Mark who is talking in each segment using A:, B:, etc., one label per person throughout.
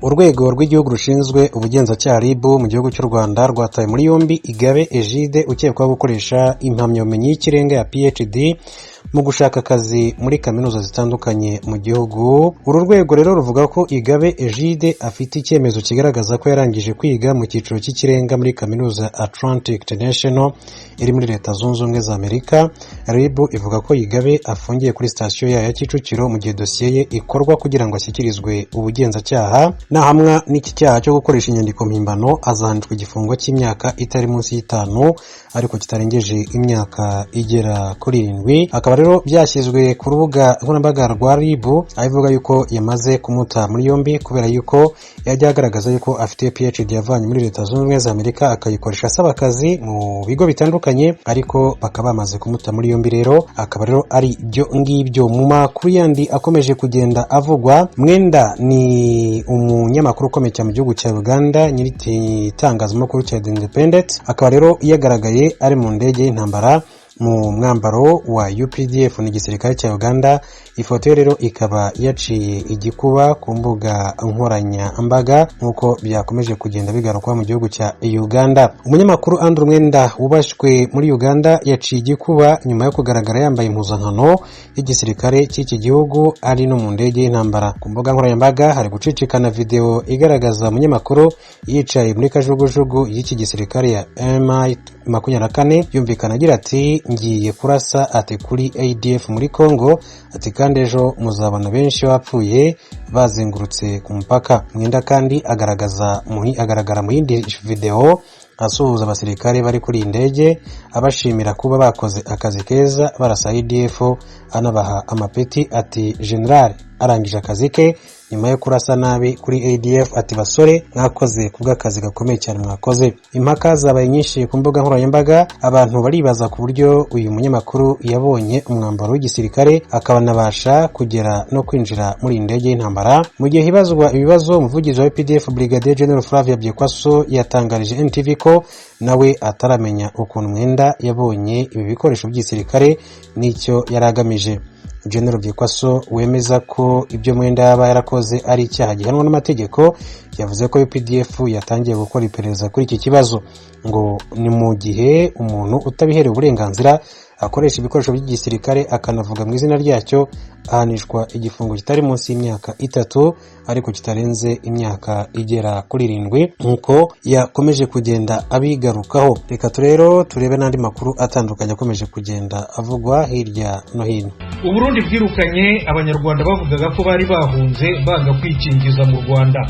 A: Urwego rw'igihugu rushinzwe ubugenzacyaha RIB mu gihugu cy'u Rwanda rwataye muri yombi Igabe Egide ukekwaho gukoresha impamyabumenyi y'ikirenga ya PhD mu gushaka akazi muri kaminuza zitandukanye mu gihugu. Uru rwego rero ruvuga ko Igabe Egide afite icyemezo kigaragaza ko yarangije kwiga mu cyiciro cy'ikirenga muri kaminuza Atlantic International iri muri Leta Zunze Ubumwe za Amerika. RIB ivuga ko Igabe afungiye kuri sitasiyo ya Kicukiro mu gihe dosiye ye ikorwa kugira ngo ashyikirizwe ubugenzacyaha. Nahamwa n'iki cyaha cyo gukoresha inyandiko mpimbano azahanishwa igifungo cy'imyaka itari munsi y'itanu ariko kitarengeje imyaka igera kuri 7. Akaba rero byashyizwe ku rubuga nkoranyambaga rwa RIB avuga yuko yamaze kumuta muri yombi kubera yuko yajya agaragaza yuko afite PhD yavanye muri Leta Zunze Ubumwe za Amerika akayikoresha asaba akazi mu bigo bitandukanye, ariko bakaba bamaze kumuta muri yombi. Rero akaba rero ari byo ngibyo mu makuru yandi akomeje kugenda avugwa. Mwenda ni umunyamakuru ukomeye cyane mu gihugu cya Uganda nyiritangazamakuru cya The Independent, akaba rero yagaragaye ari mu ndege y'intambara mu mwambaro wa UPDF n'igisirikare cya Uganda. Ifoto rero ikaba yaciye igikuba ku mbuga nkoranyambaga nk'uko byakomeje kugenda bigarukwa mu gihugu cya Uganda. Umunyamakuru Andrew Mwenda wubashywe muri Uganda yaciye igikuba nyuma yo kugaragara yambaye impuzankano y'igisirikare cy'iki gihugu ari no mu ndege y'intambara. Ku mbuga nkoranyambaga hari gucicikana video igaragaza umunyamakuru yicaye muri kajugujugu y'iki gisirikare ya M24 yumvikana agira ati ngiye kurasa ati kuri ADF muri Congo, ati kandi ejo muzabona benshi bapfuye bazengurutse ku mupaka. Mwenda kandi agaragara mu yindi video asuhuza abasirikare bari kuri indege abashimira kuba bakoze akazi keza barasa ADF, anabaha amapeti ati General arangije akazi ke nyuma yo kurasa nabi kuri ADF, ati basore mwakoze kubw'akazi gakomeye cyane mwakoze. Impaka zabaye nyinshi ku mbuga nkoranyambaga, abantu baribaza ku buryo uyu munyamakuru yabonye umwambaro w'igisirikare akaba nabasha kugera no kwinjira muri indege y'intambara. Mu gihe hibazwa ibibazo, umuvugizi wa PDF Brigadier General Flavia Byekwaso yatangarije NTV ko nawe ataramenya ukuntu Mwenda yabonye ibi bikoresho by'igisirikare n'icyo yaragamije. General Byekwaso wemeza ko ibyo Mwenda yaba yarakoze ari icyaha gihanwa n'amategeko yavuze ko UPDF yatangiye gukora iperereza kuri iki kibazo, ngo ni mu gihe umuntu utabiherewe uburenganzira akoresha ibikoresho by'igisirikare akanavuga mu izina ryacyo ahanishwa igifungo kitari munsi y'imyaka 3 ariko kitarenze imyaka igera kuri 7 nkuko yakomeje kugenda abigarukaho. Reka rero turebe n'andi makuru atandukanye akomeje kugenda avugwa hirya no hino.
B: Uburundi bwirukanye abanyarwanda bavugaga ko bari bahunze banga kwikingiza mu Rwanda.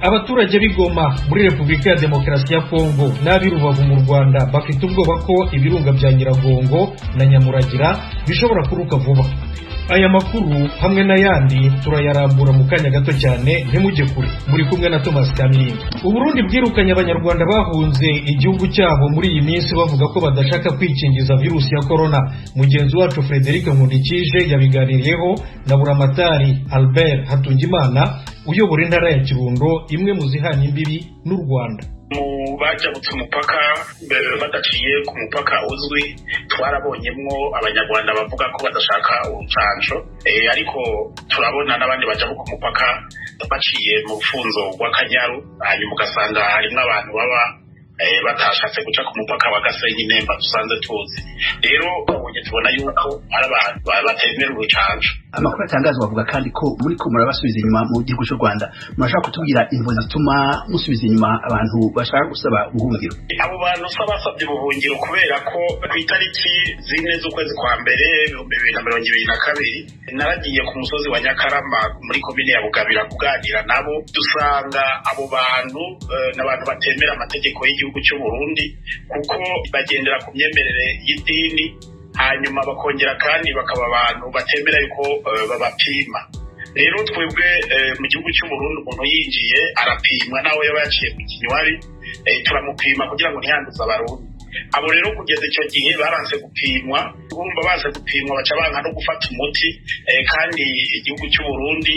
B: Abaturage b'Igoma muri Repubulika ya Demokarasi ya Kongo n'ab'i Rubavu mu Rwanda bafite ubwoba ko ibirunga bya Nyiragongo na Nyamuragira bishobora kuruka vuba. Aya makuru hamwe n'ayandi turayarambura mu kanya gato cyane, ntimujye kure. Muri kumwe na Thomas Kamilindi. Uburundi bwirukanye abanyarwanda bahunze igihugu cyabo muri iyi minsi bavuga ko badashaka kwikingiza virusi ya corona. Mugenzi wacu Frederic Nkundikije yabiganiriyeho na Buramatari Albert Hatungimana uyobora intara ya Kirundo, imwe mu zihana imbibi n'u Rwanda.
C: Mu bajabutse umupaka badaciye ku mupaka uzwi twarabonyemwo abanyarwanda bavuga ko badashaka urucanco, ariko turabona n'abandi bajabuka umupaka baciye mu rufunzo rw'Akanyaru, hanyuma ugasanga harimwo abantu baba batashatse guca ku mupaka wa Gasenyi Nemba dusanze tuzi. Rero abonye tubona yuko ari abantu batemera urucanco.
D: Amakuru atangazwa bavuga kandi ko muri ko murabasubiza inyuma mu gihugu cy'u Rwanda. Murashaka kutubwira imvo zituma musubiza inyuma abantu bashaka gusaba ubuhungiro?
C: Abo bantu basabye ubuhungiro kubera ko ku itariki 4 z'ukwezi kwa mbere 2022 naragiye ku musozi wa Nyakarama muri komine ya Bugabira kuganira nabo, dusanga abo bantu n'abantu batemera amategeko y'igihugu cy'u Burundi kuko bagendera ku myemerere y'idini, hanyuma bakongera kandi bakaba abantu batemera yuko babapima. Rero twebwe mu gihugu cy'u Burundi umuntu yinjiye arapimwa nawe yaba yaciye ku Kinywabi, turamupima kugira ngo ntiyanduze abarundi. Abo rero kugeza icyo gihe baranse gupimwa, urumva baze gupimwa baca banka no gufata umuti, kandi igihugu cy'u Burundi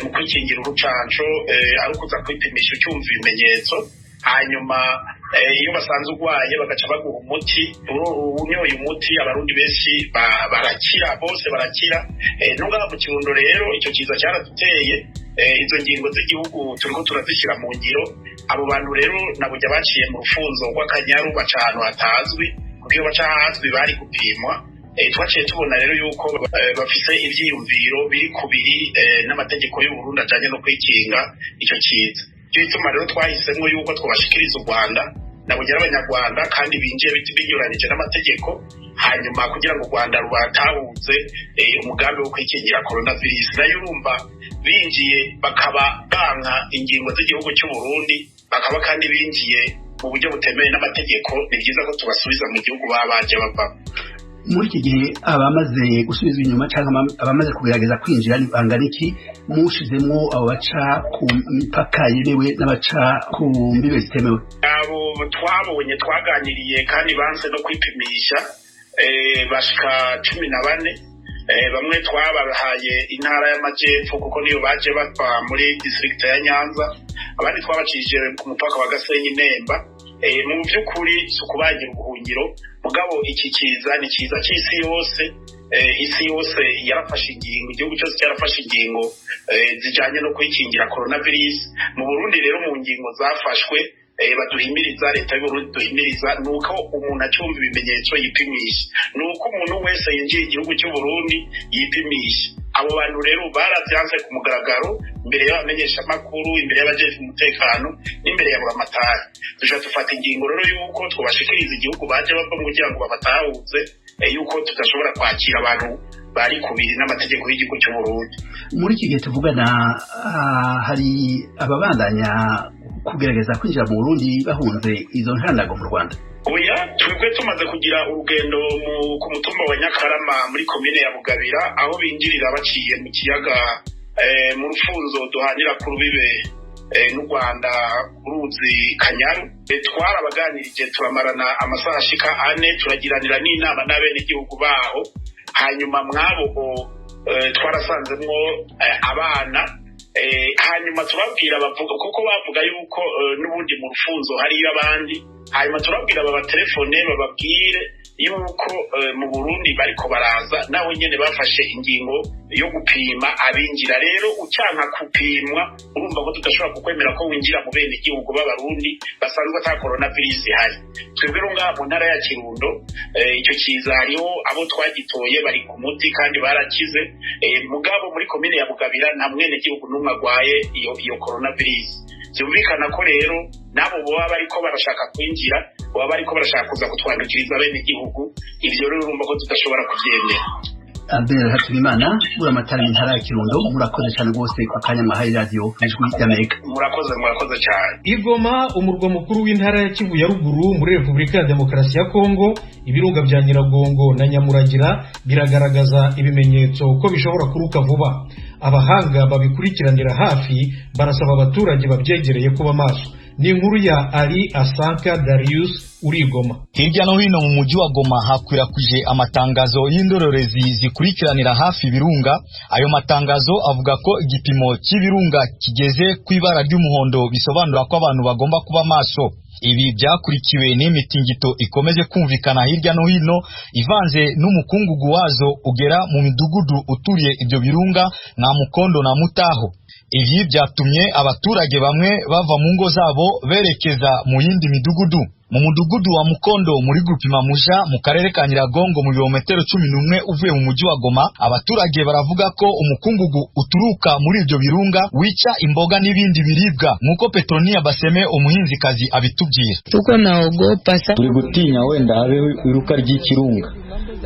C: mu kwikingira urucanco ari kuza kwipimisha cyumva ibimenyetso, hanyuma iyo basanze urwaye bagaca baguha umuti unyoye umuti abarundi benshi barakira bose barakira n'ubwo mu Kirundo rero icyo kiza cyaraduteye izo ngingo z'igihugu turiko turazishyira mu ngiro abo bantu rero nabujya baciye mu rufunzo rw'Akanyaru baca ahantu hatazwi kuko iyo baca ahazwi bari gupimwa twaciye tubona rero yuko bafise ivyiyumviro biri kubiri n'amategeko y'u Burundi ajanye no kwikinga icyo kiza. Cyo bituma rero twahisemo yuko twabashikiriza u Rwanda nabugera abanyarwanda kandi binjiye binyuranije n'amategeko hanyuma kugira ngo u Rwanda rubatahuze umugambi wo kwikingira coronavirus. Nayo urumva binjiye bakaba banka ingingo z'igihugu cy'u Burundi bakaba kandi binjiye mu buryo butemewe n'amategeko, ni byiza ko tubasubiza mu gihugu babaje bava.
D: Muri iki gihe abamaze gusubizwa inyuma cyangwa abamaze kugerageza kwinjira ni bangana iki mushizemwo abo baca ku mipaka yemewe n'abaca ku mbibe zitemewe?
C: Abo twabonye twaganiriye kandi banse no kwipimisha bashika 14 bamwe twabahaye intara y'amajyepfo kuko niyo baje bava muri district ya Nyanza, abandi twabacishije ku mupaka wa Gasenyi Nemba. Mu by'ukuri sukubagira ubuhungiro mugabo iki kiza ni kiza cy'isi yose. Isi yose yarafashe ingingo, igihugu cyose cyarafashe ingingo zijanye no kwikingira coronavirus. Mu Burundi rero mu ngingo zafashwe baduhimiriza, leta y'u Burundi duhimiriza nuko umuntu acyumva ibimenyetso yipimisha, nuko umuntu wese yinjiye igihugu cy'u Burundi yipimisha. Abo bantu rero baravyanse ku mugaragaro imbere y'abamenyesha makuru, imbere y'abajejwe umutekano n'imbere ya buramatari. Dushaka dufata ingingo rero yuko twabashikiriza igihugu baje bava mu kugira ngo babatahuze yuko tudashobora kwakira abantu bari kubiri n'amategeko y'igihugu cy'u Burundi.
D: Muri iki gihe tuvugana hari ababandanya kugerageza kwinjira mu Burundi bahunze izo ntandago mu Rwanda.
C: Oya, twebwe tumaze kugira urugendo ku mutumba wa Nyakarama muri komine ya Bugabira aho binjirira baciye mu kiyaga mu rufunzo duhanira ku rubibe n'u Rwanda uruzi Kanyaru. Twarabaganirije turamarana amasaha ashika 4 turagiranira n'inama n'abenegihugu baho, hanyuma mwabo twarasanzemwo abana hanyuma turabwira bavuga kuko bavuga yuko n'ubundi mu rufunzo hariyo abandi, hanyuma turabwira babatelefone bababwire yuko mu Burundi bariko baraza naho nyene bafashe ingingo yo gupima abinjira. Rero ucyanka kupimwa urumva ko tudashobora kukwemera ko winjira mu bene igihugu b'abarundi basanzwe ata coronavirus ihari. Twebwe runga mu ntara ya Kirundo icyo kiza hariho abo twagitoye bari ku muti kandi barakize, mugabo muri komine ya Bugabira nta mwene gihugu n'umwe agwaye iyo coronavirus. Byumvikana ko rero nabo boba bariko barashaka kwinjira, boba bariko barashaka kuza kutwandukiriza bene igihugu, ivyo rero urumva ko tudashobora kuvyemera.
D: Albert Hatubimana buramatari intara ya Kirundo, murakoze cyane rwose ku kanya mwahaye radio Ijwi ry'Amerika.
C: Murakoze cyane.
B: Igoma, umurwa mukuru w'intara ya Kivu ya ruguru muri Repubulika ya Demokarasi ya Kongo, ibirunga bya Nyiragongo na Nyamuragira biragaragaza ibimenyetso ko bishobora kuruka vuba. Abahanga babikurikiranira hafi barasaba abaturage babyegereye kuba maso. Ni inkuru ya Ali Asanka Darius urigoma.
E: Hirya no hino mu mujyi wa Goma hakwirakwije amatangazo y'indorerezi zikurikiranira hafi ibirunga. Ayo matangazo avuga ko igipimo cy'ibirunga kigeze ku ibara ry'umuhondo, bisobanura ko abantu bagomba kuba maso. Ibi byakurikiwe n'imitingito ikomeje kumvikana hirya no hino ivanze n'umukungugu wazo ugera mu midugudu uturiye ibyo birunga na Mukondo na Mutaho. Ibi byatumye abaturage bamwe bava mu ngo zabo berekeza mu yindi midugudu. Mu mudugudu wa Mukondo muri Grupima Muja mu karere ka Nyiragongo mu birometero 11 uvuye mu mujyi wa Goma, abaturage baravuga ko umukungugu uturuka muri ibyo birunga wica imboga n'ibindi biribwa, nkuko Petronia Baseme umuhinzikazi abitubwira.
F: Tuko naogopa sa,
G: turi gutinya wenda habe iruka ry'ikirunga,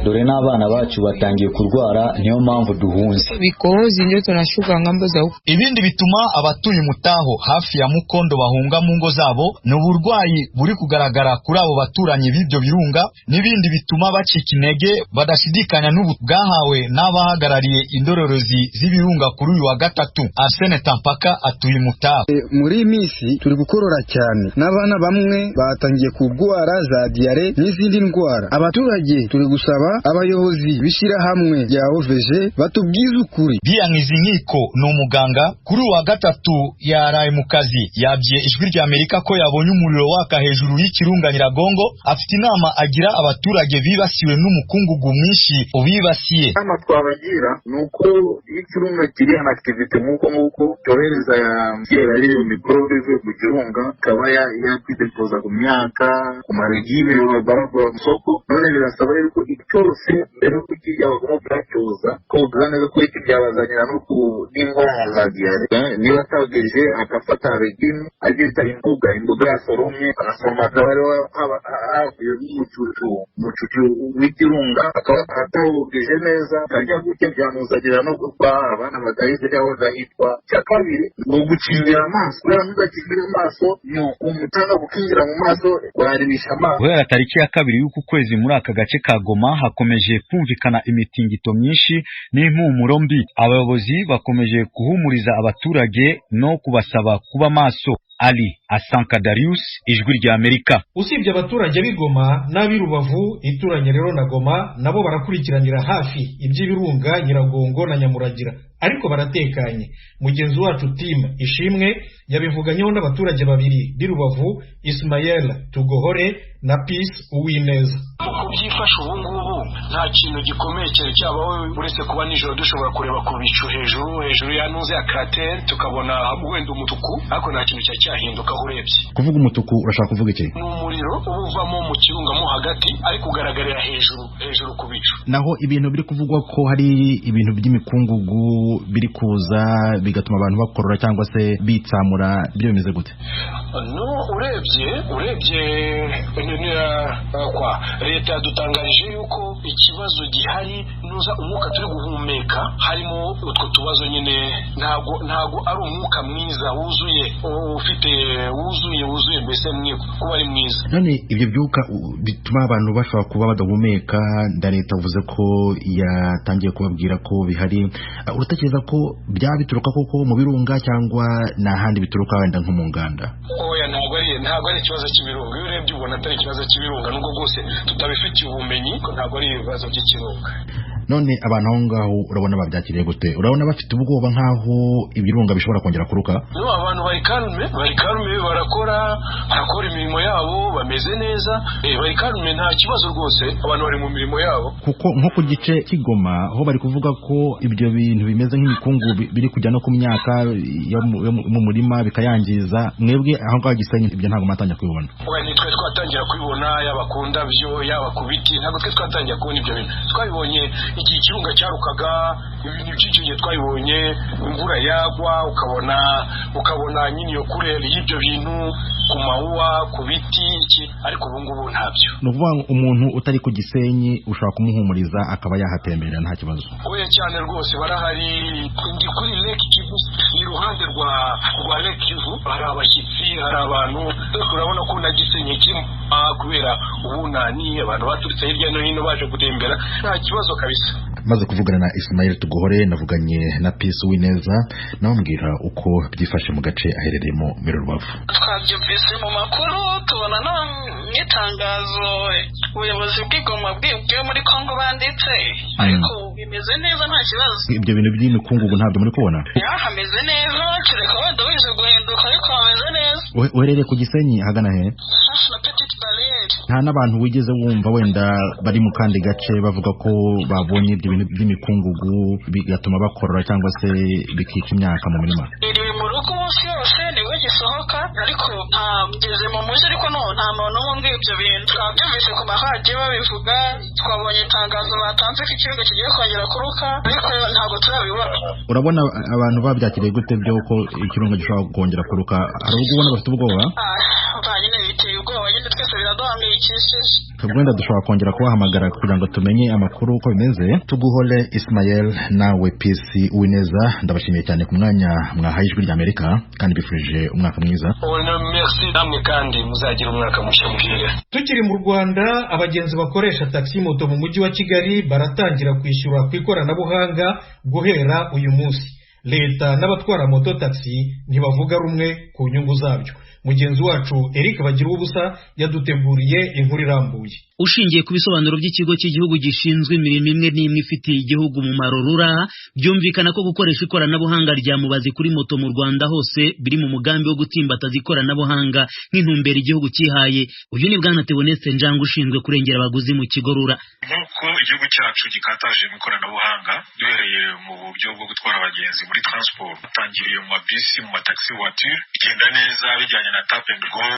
G: dore n'abana bacu batangiye kurwara, niyo mpamvu duhunze.
F: Bikohozi ndio tunashuka ngambo za huko.
E: Ibindi bituma abatuye Mutaho hafi ya Mukondo bahunga mu ngo zabo ni uburwayi buri kugaragara kuri abo baturanyi b'ibyo birunga, n'ibindi bituma bacika intege badashidikanya n'ubu bwahawe n'abahagarariye indorerezi z'ibirunga kuri uyu wa gatatu. Arsene Tampaka atuye Mutaho.
H: Muri misi turi gukorora cyane, n'abana bamwe batangiye kurwara za diare n'izindi ndwara. Abaturage turi gusaba abayobozi bishira hamwe ya OVG batubwiza ukuri.
E: Biyangiza inkiko ni umuganga kuri uwa gatatu yaraye mu kazi, yabye Ijwi ry'Amerika ko yabonye umuriro waka hejuru y'iki y'ikirunga Nyiragongo afite inama agira abaturage bibasiwe n'umukungugu mwinshi ubibasiye.
I: Inama twabagira nuko ikirunga kiri an activity nk'uko cyohereza kera rero mikorobe zo mu kirunga kaba yakwidepoza ku myaka ku marigime baragura mu soko. None birasaba yuko icyose mbere ko kijya bagomba kuracyoza ko bwaneze ko iki byabazanira no ku n'indwara za diare. Niba atageje akafata regime agita imbuga yasoromye asoroma akaba havuye umucucu w'ikirunga akaba atawogeje neza akajya gutya byamuzanira no gupfa abana badahize cyangwa badahitwa. Cya kabiri ni ugukingira amaso. Kubera mudakingira amaso ni umutanga gukingira mu maso waribisha amaso.
E: Guhera tariki ya 2 y'uku kwezi muri aka gace ka Goma hakomeje kumvikana imitingito myinshi n'impumuro mbi. Abayobozi bakomeje guhumuriza abaturage no kubasaba kuba maso. Ali Asanka Darius, Ijwi rya Amerika.
B: Usibye abaturage b'Igoma n'ab'i Rubavu ituranye rero na Goma nabo barakurikiranira hafi iby'ibirunga Nyiragongo na Nyamuragira, ariko baratekanye. Mugenzi wacu Tim Ishimwe yabivuganyeho n'abaturage babiri b'i Rubavu, Ismael Tugohore na Peace Uwineza.
J: Uko byifashe ubu ngubu nta kintu gikomeye cyane cyabaho uretse kuba nijoro dushobora kureba ku bicu hejuru yanuze ya crater tukabona wenda umutuku, ariko nta kintu cyahinduka urebye.
K: Kuvuga umutuku urashaka kuvuga iki?
J: Ni umuriro ubuvamo mu kirunga mo hagati ariko ugaragarira hejuru ku bicu.
K: Naho ibintu biri kuvugwa ko hari ibintu by'imikungugu biri kuza bigatuma abantu bakorora cyangwa se bitsamura, byo bimeze gute?
J: No, urebye kwa leta yadutangarije yuko ikibazo gihari nuza umwuka turi guhumeka harimo utwo tubazo nyine, ntago ari umwuka mwiza wuzuye mbese kuba ari mwiza.
K: None ibyo byuka bituma abantu bashobora kuba badahumeka, nda leta uvuze ko yatangiye kubabwira ko bihari. Uratekereza ko byaba bituruka koko mu birunga cyangwa n'ahandi bituruka wenda nko mu nganda?
J: Oya, ntabwo ari ikibazo cy'ibirunga. Iyo urebye ubona atari ikibazo cy'ibirunga, nubwo rwose tutabifitiye ubumenyi ko ntabwo ari ibibazo by'ikirunga.
K: None abantu aho ngaho urabona babyakiriye gute? Urabona bafite ubwoba nkaho ibirunga bishobora kongera kuruka?
J: No, abantu bari karume barakora imirimo yabo bameze neza, bari karume, nta kibazo rwose, abantu bari mu mirimo yabo.
K: Kuko nko ku gice cy'Igoma aho bari kuvuga ko ibyo bintu bimeze nk'imikungu biri kujya no ku myaka mu murima bikayangiza, mwebwe aho ngaho Gisenyi ibyo ntabwo mwatangira kubibona?
J: Oya, nitwe twatangira kubibona, yaba ku ndabyo yaba ku biti, ntabwo twe twatangira kubona ibyo bintu. Twabibonye igihe ikirunga cyarukaga, ibintu byinshi gihe twabibonye, imvura yagwa ukabona nyine iyo kurere y'ibyo bintu ku mawuwa ku biti ariko ubu ngubu ntabyo.
K: Ni ukuvuga umuntu utari ku Gisenyi ushobora kumuhumuriza akaba yahatemberera nta kibazo?
J: Oya cyane rwose, barahari. Ndi kuri Lake Kivu, iruhande rwa Lake Kivu, hari abashyitsi, hari abantu. Urabona ko na Gisenyi kubera ubunani, abantu baturutse hirya no hino baje gutembera, nta kibazo kabisa.
K: Maze kuvugana na Ismael Tugohore navuganye na Peace Uwineza, nabambwira uko byifashe mu gace aherereyemo muri Rubavu.
L: Twabyumvise mu makuru, tubona n'itangazo ubuyobozi bw'Igoma bwibwe muri Kongo banditse, ariko bimeze neza nta kibazo.
K: Ibyo bintu by'imikungugu ntabyo muri kubona?
L: Hameze neza, kereka wenda wije guhinduka ariko hameze neza.
K: Uherereye ku Gisenyi hagana he?
L: Hafi na Petite Barriere.
K: Nta n'abantu wigeze wumva wenda bari mu kandi gace bavuga ko babonye ibyo bintu by'imikungugu bigatuma bakorora cyangwa se bikica imyaka mu mirima?
L: Iri mu rugo umunsi yose niwe gisohoka, ariko ngeze mu mujyi ariko nta muntu wumva ibyo bintu. Twabyumvise ku maradiyo babivuga, twabonye itangazo batanze ko ikirunga kigiye kongera kuruka, ariko ntabwo turabibona.
K: Urabona abantu babyakiriye gute byo ko ikirunga gishobora kongera kuruka? Hari ubwo ubona bafite ubwoba?
L: Nyine biteye ubwoba, nyine twese biraduhangayikishije.
K: Wenda dushobora kongera kubahamagara kugira ngo tumenye amakuru uko bimeze. Tuguhore Ismael nawe Peace Uwineza, ndabashimiye cyane ku mwanya mwahaye Ijwi rya Amerika kandi bifurije umwaka mwiza.
J: Merci namwe kandi muzagira umwaka mushya muhire.
B: Tukiri mu Rwanda, abagenzi bakoresha taxi moto mu mujyi wa Kigali baratangira kwishyura ku ikoranabuhanga guhera uyu munsi. Leta n'abatwara moto taxi ntibavuga rumwe ku nyungu zabyo. mugenzi wacu Eric Bagiruwubusa yaduteguriye inkuru irambuye.
M: Ushingiye ku bisobanuro by'ikigo cy'igihugu gishinzwe imirimo imwe n'imwe ifitiye igihugu umumaro RURA, byumvikana ko gukoresha ikoranabuhanga rya mubazi kuri moto mu Rwanda hose biri mu mugambi wo gutimbataza ikoranabuhanga nk'intumbero igihugu cyihaye. Uyu ni Bwana Theoneste Njanga ushinzwe kurengera abaguzi mu kigo RURA.
N: Nk'uko igihugu cyacu gikataje mu ikoranabuhanga duhereye mu buryo bwo gutwara abagenzi muri transport, tangiriye mu mabisi, mu mataxi voiture, igenda neza bijyanye na tap and go,